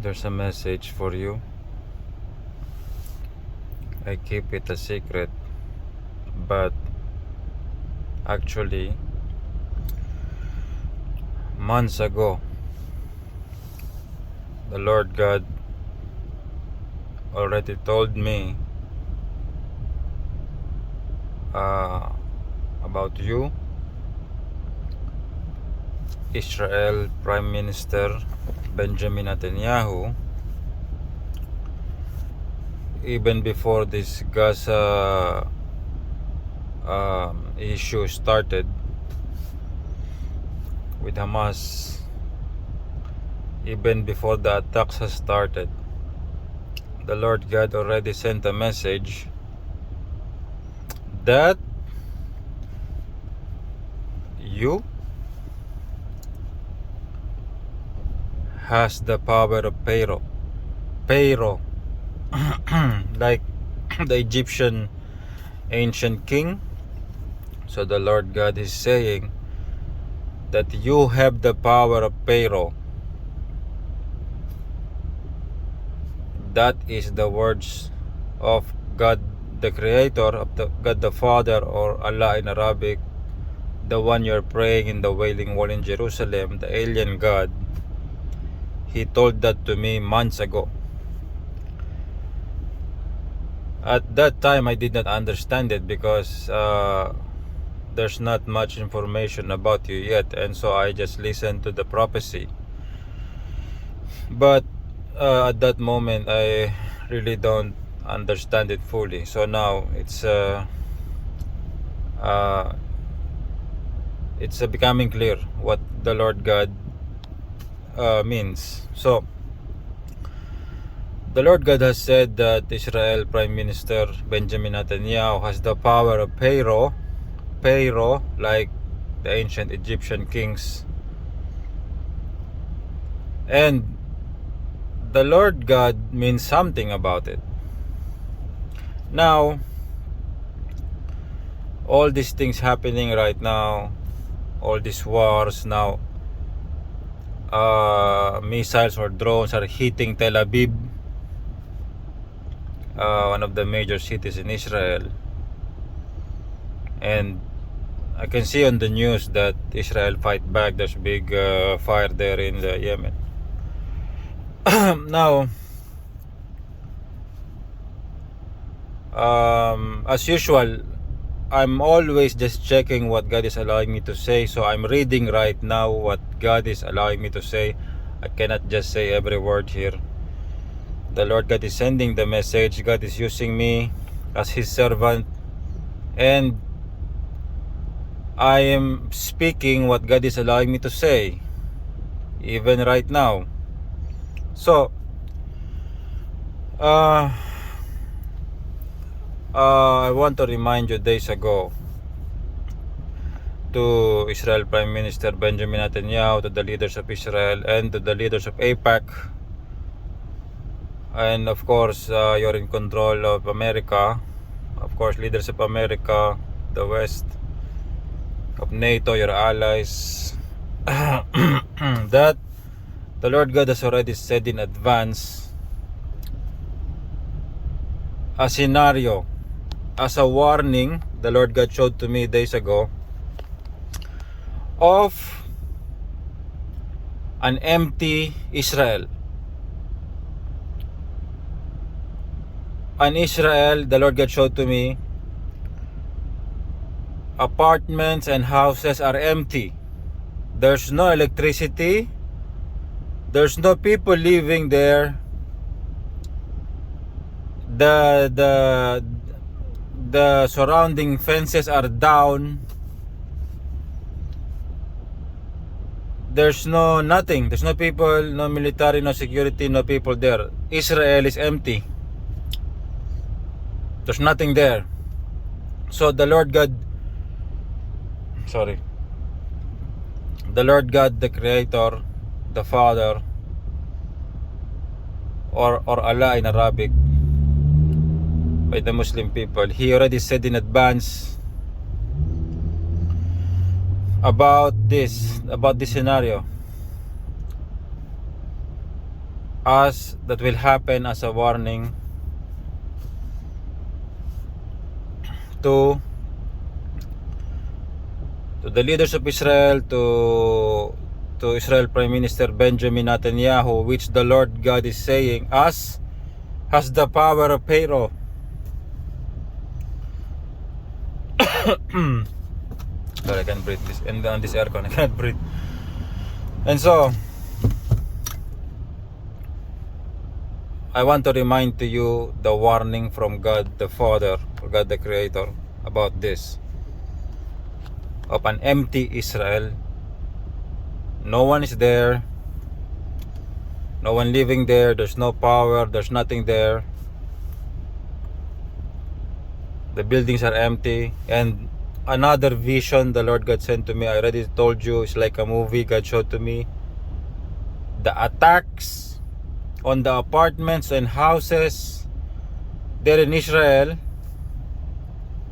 There's a message for you. I keep it a secret, but actually, months ago, the Lord God already told me about you, Israel Prime Minister Benjamin Netanyahu, even before this Gaza issue started with Hamas, even before the attacks has started, the Lord God already sent a message that you has the power of Pharaoh, like the Egyptian ancient king. So the Lord God is saying that you have the power of Pharaoh. That is the words of God the Creator, of the God the Father, or Allah in Arabic, the one you're praying in the Wailing Wall in Jerusalem, the alien God. He told that to me months ago. At that time, I did not understand it because there's not much information about you yet, and so I just listened to the prophecy. But at that moment, I really don't understand it fully. So now it's becoming clear what the Lord God means. So the Lord God has said that Israel Prime Minister Benjamin Netanyahu has the power of Pharaoh, like the ancient Egyptian kings. And the Lord God means something about it. Now, all these things happening right now, all these wars now, missiles or drones are hitting Tel Aviv, one of the major cities in Israel. And I can see on the news that Israel fight back. There's big fire there in the Yemen. Now, as usual, I'm always just checking what God is allowing me to say. So I'm reading right now what God is allowing me to say. I cannot just say every word here. The Lord God is sending the message. God is using me as His servant, and I am speaking what God is allowing me to say, even right now. So, I want to remind you days ago to Israel Prime Minister Benjamin Netanyahu, to the leaders of Israel, and to the leaders of AIPAC, and of course, you're in control of America, of course, leaders of America, the West, of NATO, your allies, that the Lord God has already said in advance a scenario, as a warning. The Lord God showed to me days ago of an empty Israel. An Israel, the Lord God showed to me, apartments and houses are empty. There's no electricity. There's no people living there. The surrounding fences are down. There's no nothing. There's no people, no military, no security, no people there. Israel is empty. There's nothing there. So the Lord God, the Lord God, the Creator, the Father, or Allah in Arabic, by the Muslim people, He already said in advance about this scenario. us, that will happen as a warning to the leaders of Israel, to Israel Prime Minister Benjamin Netanyahu, which the Lord God is saying, us has the power of Pharaoh. Sorry, I can't breathe this, and on this aircon I cannot breathe. And so I want to remind to you the warning from God the Father, or God the Creator, about this, of an empty Israel. No one is there, no one living there, there's no power, there's nothing there. The buildings are empty. And another vision the Lord God sent to me, I already told you, it's like a movie God showed to me. The attacks on the apartments and houses there in Israel,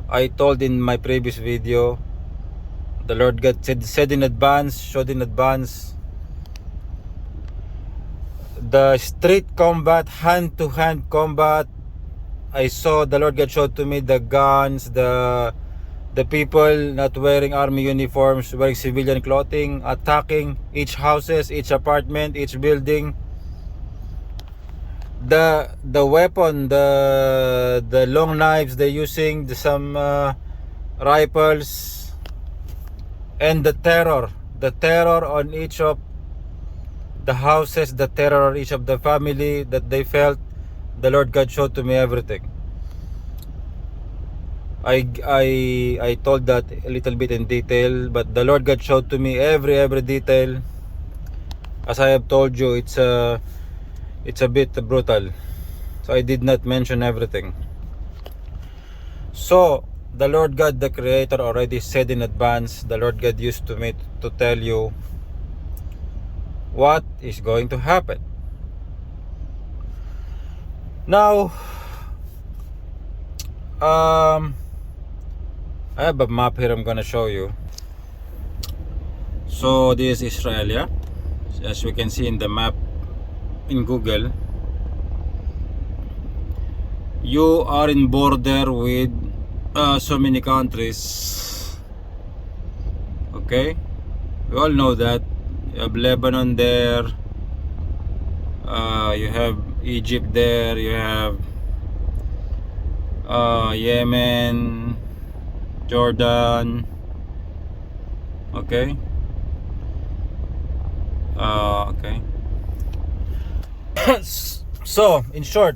I told in my previous video, the Lord God said in advance, showed in advance, the street combat, hand-to-hand combat. I saw, the Lord God showed to me the guns, the people not wearing army uniforms, wearing civilian clothing, attacking each houses, each apartment, each building. The weapon, the long knives they're using, some rifles, and the terror on each of the houses, the terror on each of the family that they felt. The Lord God showed to me everything. I told that a little bit in detail, but the Lord God showed to me every detail. As I have told you, it's a bit brutal, so I did not mention everything. So the Lord God the Creator already said in advance, the Lord God used to me to tell you what is going to happen. Now I have a map here I'm gonna show you. So this is Israel, yeah? As we can see in the map in Google, you are in border with so many countries. Okay, we all know that. You have Lebanon there, you have Egypt there, you have Yemen, Jordan. Okay. Okay. So in short,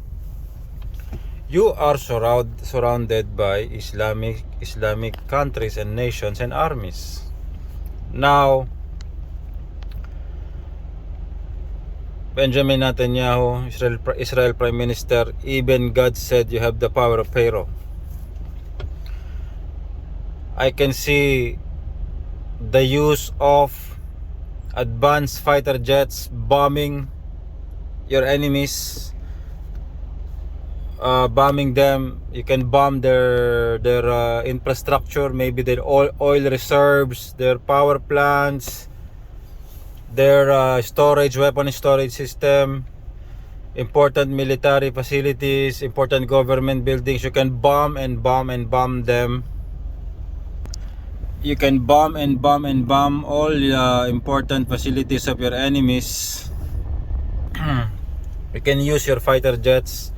you are surrounded by Islamic countries and nations and armies. Now Benjamin Netanyahu, Israel Prime Minister, even God said you have the power of Pharaoh. I can see the use of advanced fighter jets bombing your enemies, bombing them. You can bomb their infrastructure, maybe their oil reserves, their power plants, their weapon storage system, important military facilities, important government buildings. You can bomb them. You can bomb all important facilities of your enemies. You can use your fighter jets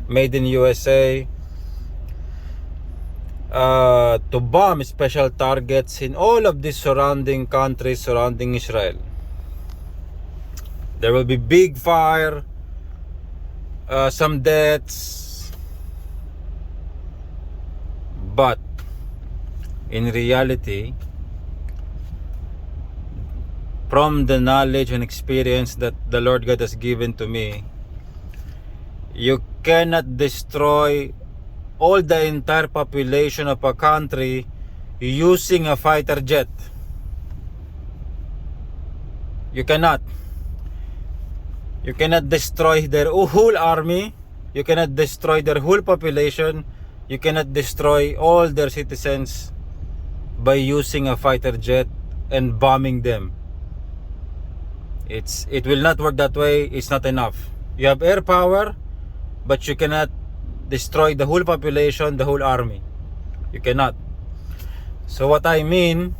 made in USA to bomb special targets in all of these surrounding countries surrounding Israel. There will be big fire, some deaths, but in reality, from the knowledge and experience that the Lord God has given to me, you cannot destroy all the entire population of a country using a fighter jet. You cannot. You cannot destroy their whole army. You cannot destroy their whole population. You cannot destroy all their citizens by using a fighter jet and bombing them. It will not work that way. It's not enough. You have air power, but you cannot destroy the whole population, the whole army. You cannot. So what I mean,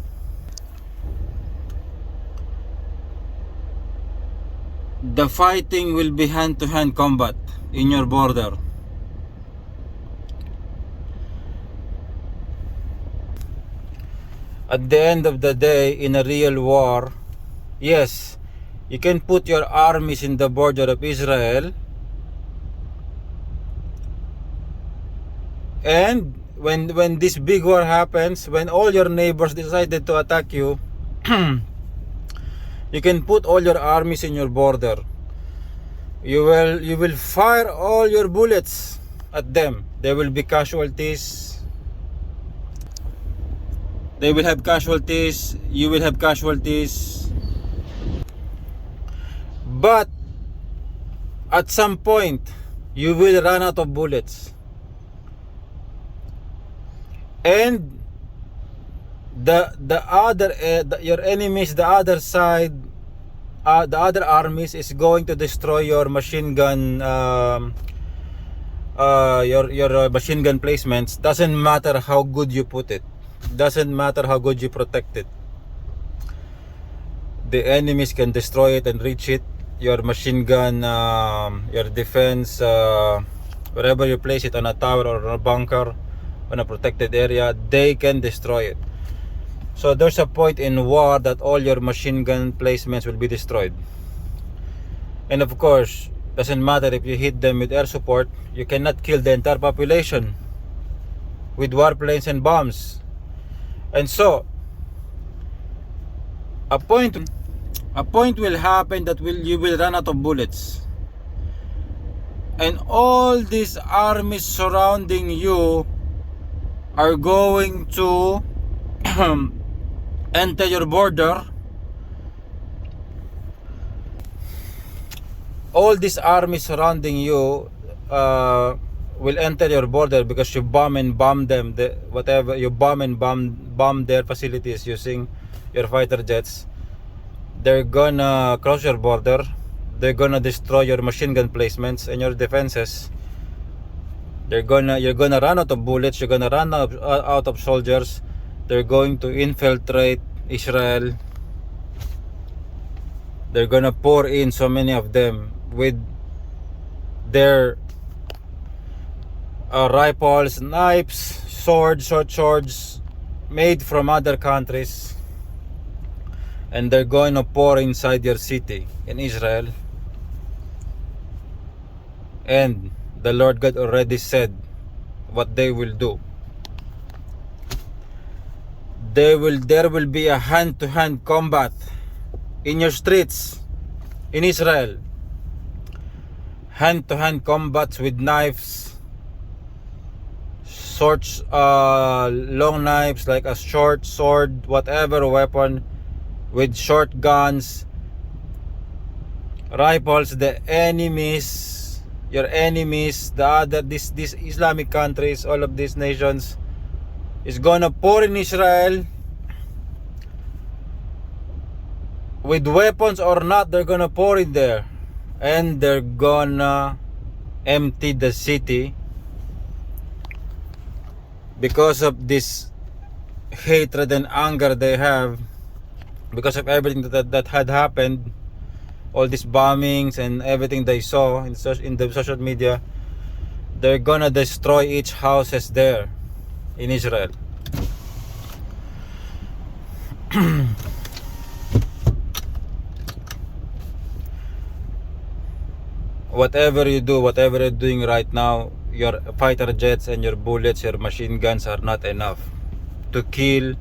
the fighting will be hand-to-hand combat in your border. At the end of the day, in a real war, yes, you can put your armies in the border of Israel, and when this big war happens, when all your neighbors decided to attack you, you can put all your armies in your border. You will fire all your bullets at them. There will be casualties. They will have casualties. You will have casualties. But at some point, you will run out of bullets. And your enemies, the other side, the other armies is going to destroy your machine gun, your machine gun placements. Doesn't matter how good you put it. Doesn't matter how good you protect it. The enemies can destroy it and reach it. Your machine gun, your defense, wherever you place it, on a tower or on a bunker, on a protected area, they can destroy it. So there's a point in war that all your machine gun placements will be destroyed. And of course, doesn't matter if you hit them with air support, you cannot kill the entire population with warplanes and bombs. And so a point will happen that you will run out of bullets, and all these armies surrounding you are going to enter your border. All these armies surrounding you will enter your border because you bomb them, whatever you bomb their facilities using your fighter jets. They're gonna cross your border. They're gonna destroy your machine gun placements and your defenses. You're gonna run out of bullets. You're gonna run out of soldiers. They're going to infiltrate Israel. They're gonna pour in so many of them with their rifles, knives, short swords made from other countries, and they're going to pour inside your city in Israel. And the Lord God already said what they will do. There will be a hand-to-hand combat in your streets in Israel. Hand-to-hand combats with knives, swords, long knives like a short sword, whatever weapon, with short guns, rifles. The enemies, your enemies, these Islamic countries, all of these nations is gonna pour in Israel with weapons or not. They're gonna pour in there, and they're gonna empty the city because of this hatred and anger they have, because of everything that had happened, all these bombings and everything they saw in the social media. They're gonna destroy each houses there in Israel. Whatever you do, whatever you're doing right now, your fighter jets and your bullets, your machine guns are not enough to kill,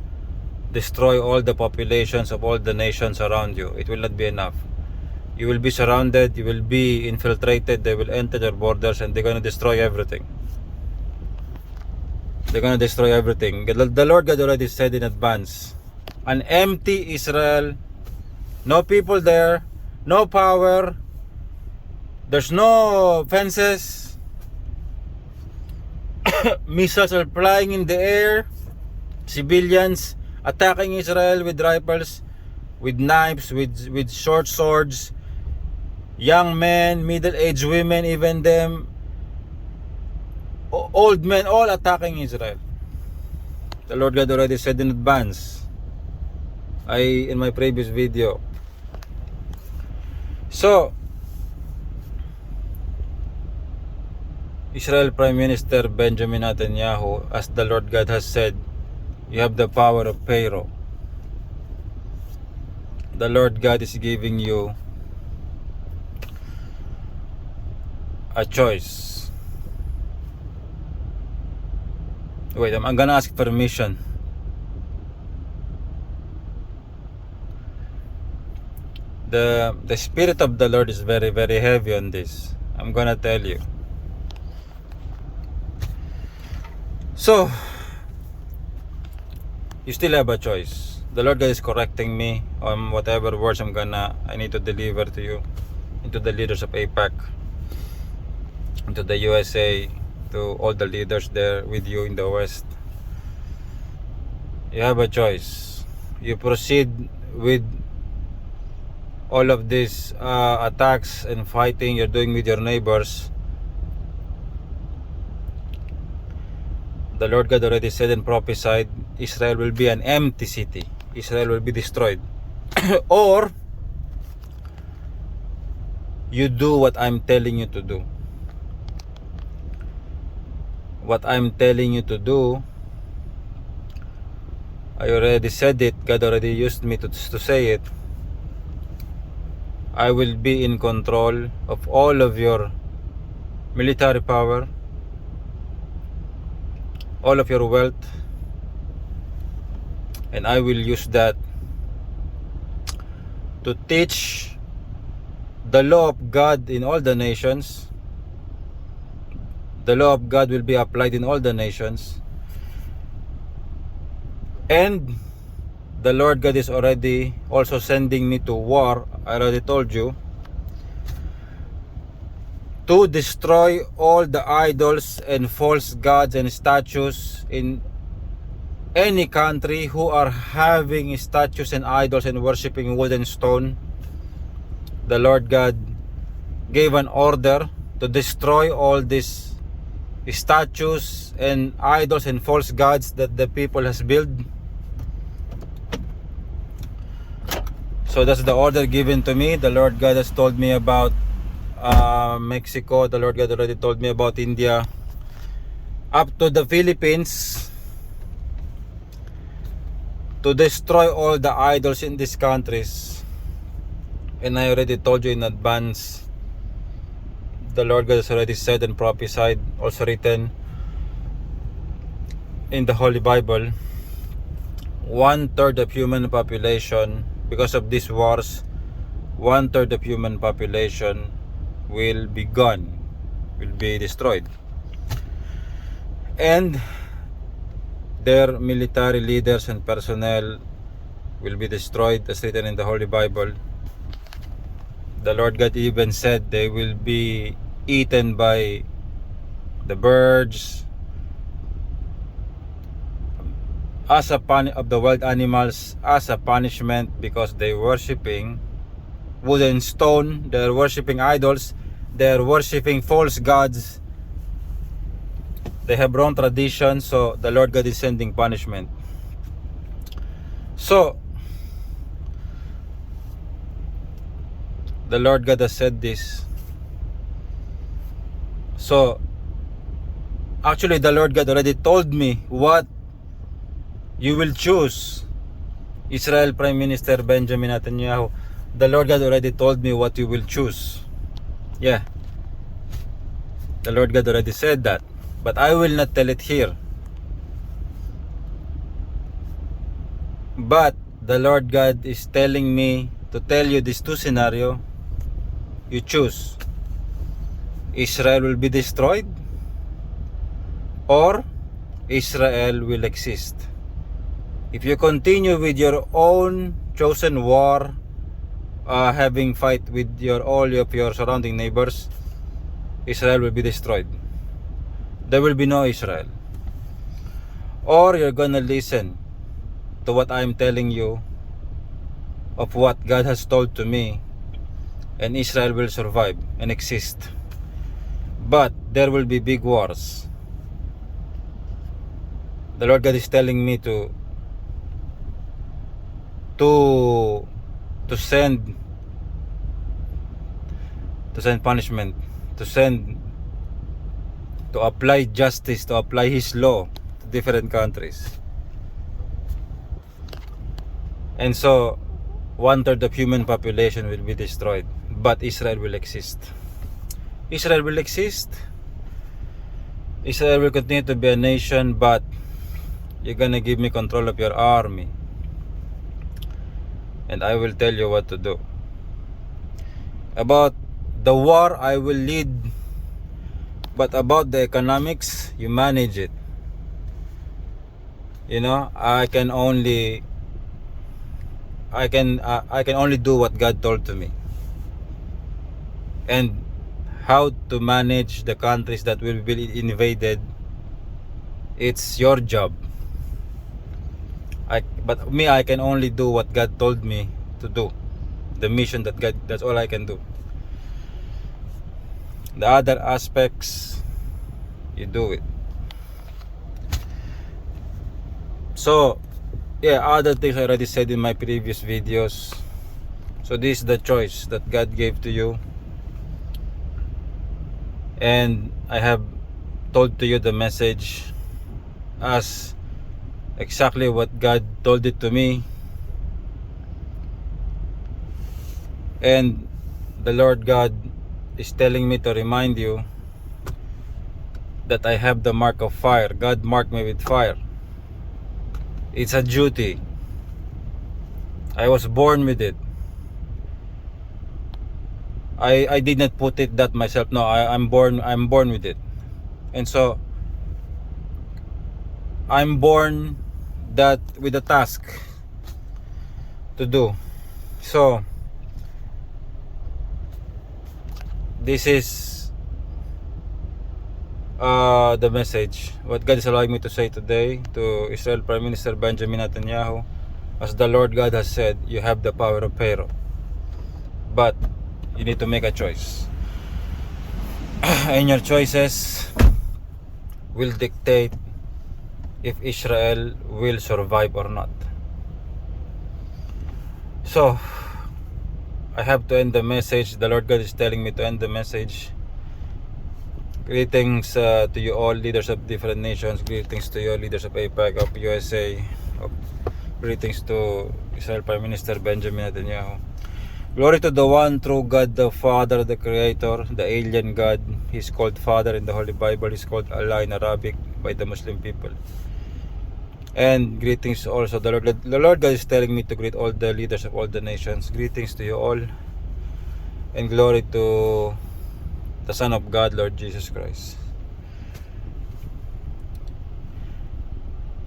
destroy all the populations of all the nations around you. It will not be enough. You will be surrounded, you will be infiltrated, they will enter your borders, and they're going to destroy everything. They're going to destroy everything. The Lord God already said in advance, an empty Israel, no people there, no power, there's no fences, missiles are flying in the air, civilians attacking Israel with rifles, with knives, with short swords, young men, middle-aged women, even them, old men, all attacking Israel. The Lord God already said in advance, in my previous video. So, Israel Prime Minister Benjamin Netanyahu, as the Lord God has said, you have the power of Pharaoh. The Lord God is giving you a choice. Wait, I'm gonna ask permission. The Spirit of the Lord is very, very heavy on this. I'm gonna tell you. So, you still have a choice. The Lord God is correcting me on whatever words I need to deliver to you, into the leaders of AIPAC, into the USA, to all the leaders there with you in the West. You have a choice. You proceed with all of these attacks and fighting you're doing with your neighbors. The Lord God already said and prophesied, Israel will be an empty city. Israel will be destroyed. Or you do what I'm telling you to do. What I'm telling you to do, I already said it. God already used me to say it. I will be in control of all of your military power, all of your wealth, and I will use that to teach the law of God in all the nations. The law of God will be applied in all the nations. And the Lord God is already also sending me to war. I already told you, to destroy all the idols and false gods and statues in any country who are having statues and idols and worshiping wood and stone. The Lord God gave an order to destroy all these statues and idols and false gods that the people has built. So that's the order given to me. The Lord God has told me about Mexico. The Lord God already told me about India, up to the Philippines, to destroy all the idols in these countries. And I already told you in advance, the Lord God has already said and prophesied, also written in the Holy Bible, 1/3 of human population, because of these wars, 1/3 of human population will be gone, will be destroyed. And their military leaders and personnel will be destroyed, as written in the Holy Bible. The Lord God even said they will be eaten by the birds, as a of the wild animals, as a punishment, because they worshiping wood and stone, they're worshiping idols, they're worshiping false gods, they have wrong tradition. So the Lord God is sending punishment. So the Lord God has said this. So actually the Lord God already told me what you will choose. Israel Prime Minister Benjamin Netanyahu, the Lord God already told me what you will choose. Yeah, the Lord God already said that, but I will not tell it here. But the Lord God is telling me to tell you these two scenarios. You choose. Israel will be destroyed, or Israel will exist. If you continue with your own chosen war, having fight with all of your surrounding neighbors, Israel will be destroyed. There will be no Israel. Or you're gonna listen to what I'm telling you, of what God has told to me, and Israel will survive and exist. But there will be big wars. The Lord God is telling me to send punishment, to apply justice, to apply His law to different countries. And so 1/3 of human population will be destroyed, but Israel will exist. Israel will exist. Israel will continue to be a nation, but you're gonna give me control of your army, and I will tell you what to do. About the war, I will lead, but about the economics, you manage it. You know, I can only do what God told to me. And how to manage the countries that will be invaded, it's your job. But me, I can only do what God told me to do. The mission that God, that's all I can do. The other aspects, you do it. So, yeah, other things I already said in my previous videos. So this is the choice that God gave to you. And I have told to you the message as exactly what God told it to me. And the Lord God is telling me to remind you that I have the mark of fire. God marked me with fire. It's a duty. I was born with it. I did not put it that myself. No, I'm born with it. And so I'm born that with a task to do. So this is the message what God is allowing me to say today to Israel Prime Minister Benjamin Netanyahu. As the Lord God has said, you have the power of Pharaoh, but you need to make a choice. And your choices will dictate if Israel will survive or not. So I have to end the message. The Lord God is telling me to end the message. Greetings to you all, leaders of different nations. Greetings to you, leaders of AIPAC, of USA. Greetings to Israel Prime Minister Benjamin Netanyahu. Glory to the one true God, the Father, the Creator, the alien God. He's called Father in the Holy Bible. He's called Allah in Arabic by the Muslim people. And greetings also. The Lord God is telling me to greet all the leaders of all the nations. Greetings to you all. And glory to the Son of God, Lord Jesus Christ.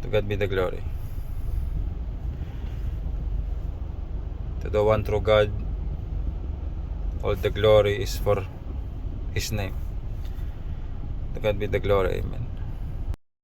To God be the glory. To the one true God, all the glory is for His name. To God be the glory. Amen.